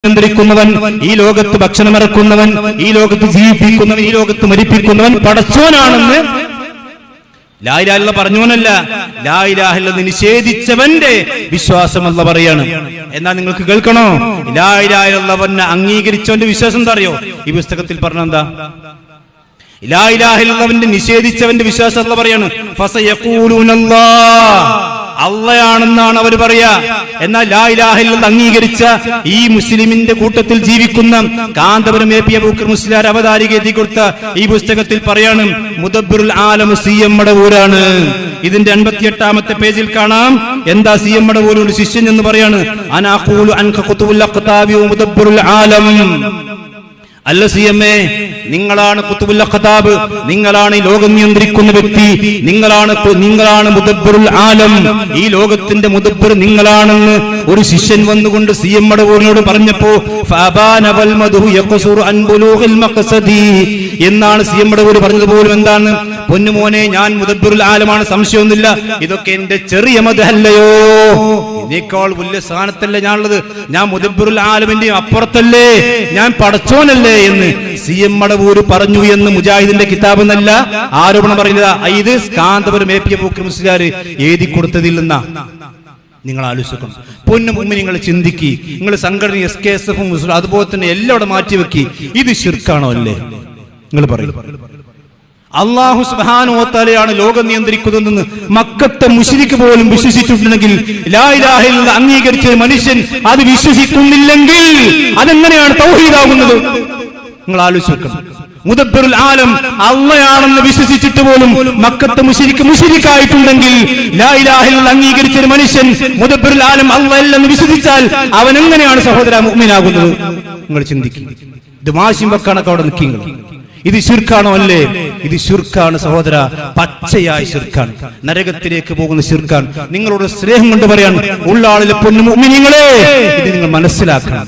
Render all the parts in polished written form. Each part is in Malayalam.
നിയന്ത്രിക്കുന്നവൻ, ഈ ലോകത്ത് ഭക്ഷണം ഇറക്കുന്നവൻ, ഈ ലോകത്ത് ജീവിപ്പിക്കുന്നവൻ, ഈ ലോകത്ത് മരിപ്പിക്കുന്നവൻ പടച്ചോനാണെന്ന് ലാ ഇലാഹ ഇല്ലല്ലാഹ് പറഞ്ഞവനല്ല, ലാ ഇലാഹ ഇല്ലല്ലാഹ് നിഷേധിച്ചവന്റെ വിശ്വാസം അല്ലാഹ് പറയാണ്. എന്നാൽ നിങ്ങൾക്ക് കേൾക്കണോ, ലാ ഇലാഹ ഇല്ലല്ലാഹ് അംഗീകരിച്ചവന്റെ വിശ്വാസം എന്താ അറിയോ? ഈ പുസ്തകത്തിൽ പറഞ്ഞെന്താ? ലാ ഇലാഹ ഇല്ലല്ലാഹ് നിഷേധിച്ചവന്റെ വിശ്വാസം അല്ലാഹ് പറയാണ്, ഫസയഖൂലുനല്ലാഹ്, അള്ളയാണെന്നാണ് അവർ പറയാ. എന്നാൽ ലാ ഇലാഹ ഇല്ലല്ലാഹ് അംഗീകരിച്ച ഈ മുസ്ലിമിന്റെ കൂട്ടത്തിൽ ജീവിക്കുന്ന കാന്തപുരം എ പി അബൂബക്കർ മുസ്ലിയാർ അവതാരിക എഴുതി കൊടുത്ത ഈ പുസ്തകത്തിൽ പറയാണ്, മുദബ്ബിറുൽ ആലം സി.എം. മടവൂരാണ്. ഇതിന്റെ 58ാമത്തെ പേജിൽ കാണാം എന്താ സി.എം. മടവൂരിന്റെ ശിഷ്യൻ എന്ന് പറയാണ്, അനാ ഖൂലു അൻക ഖുതുബുൽ അഖ്താബി വ മുദബ്ബിറുൽ ആലം. അല്ല സി.എം.എ, നിങ്ങളാണ് ഖുതുബുൽ അഖ്താബ്, നിങ്ങളാണ് ഈ ലോകം നിയന്ത്രിക്കുന്ന വ്യക്തി, നിങ്ങളാണ് മുദബ്ബിറുൽ ആലം, ഈ ലോകത്തിന്റെ മുദബ്ബിർ നിങ്ങളാണെന്ന് ഒരു ശിഷ്യൻ വന്നുകൊണ്ട് സി.എം. മടവൂരിനോട് പറഞ്ഞപ്പോ ഫഅബാനവൽ മദ്ഹു യഖ്സുറു അൻ ബുലൂഗിൽ മഖ്സദി എന്നാണ് സി.എം. മടവൂർ പറഞ്ഞതുപോലും എന്താണ്, പൊന്നുമോനെ ഞാൻ മുദബ്ബിറുൽ ആലമാണ്, സംശയമൊന്നുമില്ല, ഇതൊക്കെ എന്റെ ചെറിയ മദ്ഹല്ലയോ, ഇതിനേക്കാൾ വലിയ സ്ഥാനത്തല്ലേ ഞാനുള്ളത്, ഞാൻ മുദബ്ബിറുൽ ആലമിന്റെ അപ്പുറത്തല്ലേ, ഞാൻ പടച്ചോനല്ലേ എന്ന് സി.എം. മടവൂര് പറഞ്ഞു എന്ന് മുജാഹിദിന്റെ കിതാബ് എന്നല്ല ആരോപണം പറയുന്നത്. ഇത് കാന്തപുരം എ പി അബൂബക്കർ മുസ്ലിയാർ എഴുതി കൊടുത്തതിൽ നിന്നാ. നിങ്ങൾ ആലോചിക്കണം, പൊന്നു മുമ്പ് നിങ്ങൾ ചിന്തിക്കി, നിങ്ങൾ സംഘടന SKSF മുസ്ലിം അതുപോലെ തന്നെ എല്ലാം മാറ്റിവെക്കി, ഇത് ശിർക്കാണോ അല്ലേ? നിങ്ങൾ പറയും. അല്ലാഹു സുബ്ഹാനഹു വ തആലയാണ് ലോകം നിയന്ത്രിക്കുന്നതെന്ന് മക്കത്തെ മുശ്രിക്ക് പോലും വിശ്വസിച്ചിട്ടുണ്ടെങ്കിൽ, ലാ ഇലാഹ ഇല്ലല്ലാഹ് അംഗീകരിച്ച മനുഷ്യൻ അത് വിശ്വസിക്കുന്നില്ലെങ്കിൽ അതെങ്ങനെയാണ് തൗഹീദാകുന്നത്? നിങ്ങൾ ആലോചിക്കണം. മുദബ്ബിറുൽ ആലം അള്ളയാണെന്ന് വിശ്വസിച്ചിട്ട് പോലും മക്കത്തെ മുശ്രിക്കായിട്ടുണ്ടെങ്കിൽ, ലാ ഇലാഹ ഇല്ലല്ലാഹ് അംഗീകരിച്ച ഒരു മനുഷ്യൻ മുദബ്ബിറുൽ ആലം അള്ളയല്ലെന്ന് വിശ്വസിച്ചാൽ അവൻ എങ്ങനെയാണ് സഹോദര മുഅ്മിനാകുന്നത്? നിങ്ങൾ ചിന്തിക്കും. ഇത് വാശിം വെക്കാനൊക്കെ അവിടെ നിൽക്കുക. ഇത് ശിർക്കാണോ? അല്ലേ, ഇത് ശിർക്കാണ് സഹോദര, പച്ചയായ ശിർക്കാണ്, നരകത്തിലേക്ക് പോകുന്ന ശിർക്കാണ്. നിങ്ങളോട് സ്നേഹം കൊണ്ട് പറയാൻ, ഉള്ളാളിലെ പൊന്നു മുഅ്മിനീങ്ങളെ, ഇത് നിങ്ങൾ മനസ്സിലാക്കണം,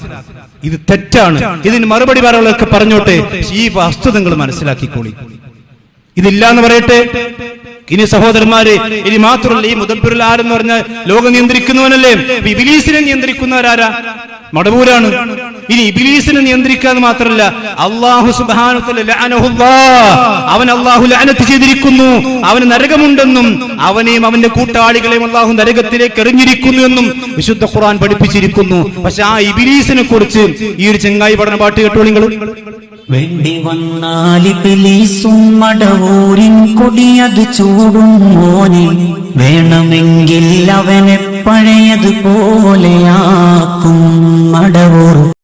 ഇത് തെറ്റാണ്. ഇതിന് മറുപടി പറയാനുള്ളതൊക്കെ പറഞ്ഞോട്ടെ, ഈ വസ്തുത നിങ്ങൾ മനസ്സിലാക്കിക്കോളി. ഇതില്ല എന്ന് പറയട്ടെ. ഇനി സഹോദരന്മാരെ, ഇനി മാത്രമല്ല, ഈ മുദബ്ബിറുൽ ആലം എന്ന് പറഞ്ഞാൽ ലോകം നിയന്ത്രിക്കുന്നവനല്ലേ? ഇബ്ലീസിനെ നിയന്ത്രിക്കുന്നവരാരാ? മടവൂരാണ്. ഇനി ഇബ്ലീസിനെ നിയന്ത്രിക്കാന്ന് മാത്രമല്ല, അല്ലാഹു സുബ്ഹാനഹു വ തആല ലഅനഹുല്ലാഹ്, അവൻ അല്ലാഹു ലഅനത്ത് ചെയ്തിരിക്കുന്നു, അവന് നരകമുണ്ടെന്നും അവനെയും അവന്റെ കൂട്ടാളികളെയും അല്ലാഹു നരകത്തിലേക്ക് എറിഞ്ഞിരിക്കുന്നു എന്നും വിശുദ്ധ ഖുർആൻ പഠിപ്പിച്ചിരിക്കുന്നു. പക്ഷെ ആ ഇബ്ലീസിനെ കുറിച്ച് ഈ ഒരു ചെങ്ങായി പഠന പാട്ട് കേട്ടോളൂ നിങ്ങൾ. വേണ്ടി വന്നാൽ ഇബ്ലീസും മടവൂരിൻ കൊടിയത് ചൂടും മോനെ, വേണമെങ്കിൽ അവനെ പഴയതുപോലെയാക്കും മടവൂർ.